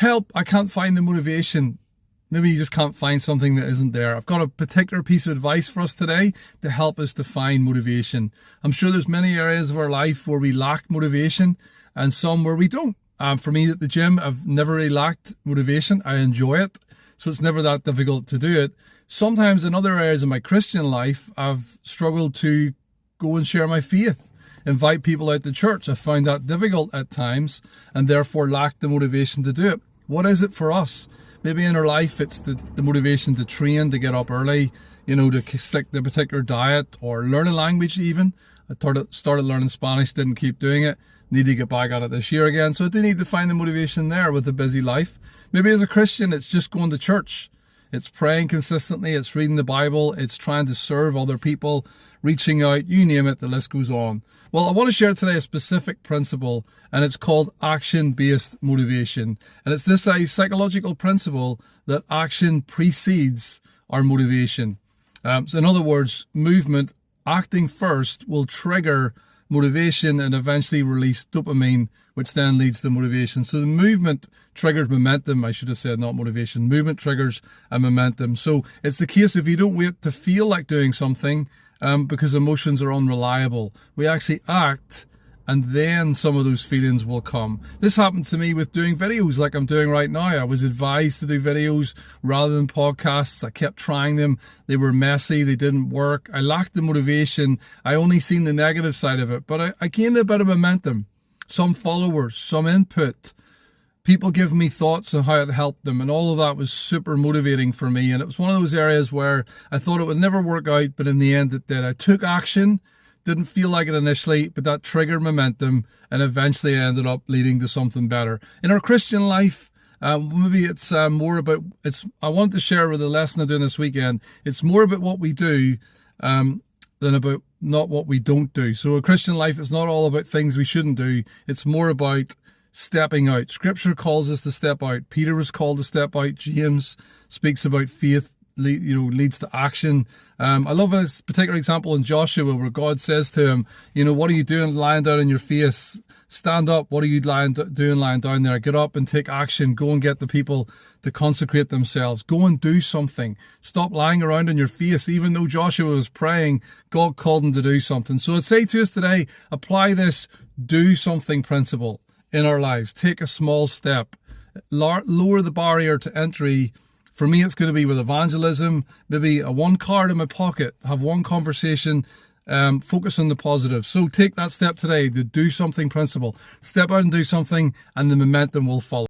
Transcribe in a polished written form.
Help, I can't find the motivation. Maybe you just can't find something that isn't there. I've got a particular piece of advice for us today to help us to find motivation. I'm sure there's many areas of our life where we lack motivation and some where we don't. For me at the gym, I've never really lacked motivation. I enjoy it, so it's never that difficult to do it. Sometimes in other areas of my Christian life, I've struggled to go and share my faith, invite people out to church. I find that difficult at times and therefore lack the motivation to do it. What is it for us? Maybe in our life, it's the motivation to train, to get up early, to stick to a particular diet or learn a language even. I started learning Spanish, didn't keep doing it. Need to get back at it this year again. So I do need to find the motivation there with a busy life. Maybe as a Christian, it's just going to church. It's praying consistently. It's reading the Bible. It's trying to serve other people, reaching out, you name it, the list goes on. Well, I want to share today a specific principle, and it's called action-based motivation. And it's this psychological principle that action precedes our motivation. So in other words, movement, acting first, will trigger motivation and eventually release dopamine, which then leads to motivation. So the movement triggers momentum, I should have said, not motivation. Movement triggers a momentum. So it's the case if you don't wait to feel like doing something because emotions are unreliable. We actually act and then some of those feelings will come. This happened to me with doing videos like I'm doing right now. I was advised to do videos rather than podcasts. I kept trying them. They were messy. They didn't work. I lacked the motivation. I only seen the negative side of it, but I gained a bit of momentum. Some followers, some input, people give me thoughts on how it helped them, and all of that was super motivating for me. And it was one of those areas where I thought it would never work out, but in the end it did. I took action. Didn't feel like it initially, but that triggered momentum and eventually ended up leading to something better. In our Christian life, maybe it's more about, I want to share with the lesson I'm doing this weekend, it's more about what we do than about not what we don't do. So a Christian life is not all about things we shouldn't do. It's more about stepping out. Scripture calls us to step out. Peter was called to step out. James speaks about faith leads to action. I love this particular example in Joshua where God says to him, what are you doing lying down on your face? Stand up. What are you doing lying down there? Get up and take action. Go and get the people to consecrate themselves. Go and do something. Stop lying around on your face. Even though Joshua was praying, God called him to do something. So I'd say to us today, apply this do something principle in our lives. Take a small step. Lower the barrier to entry. For me, it's going to be with evangelism, maybe a one card in my pocket, have one conversation, focus on the positive. So take that step today, the do something principle. Step out and do something, and the momentum will follow.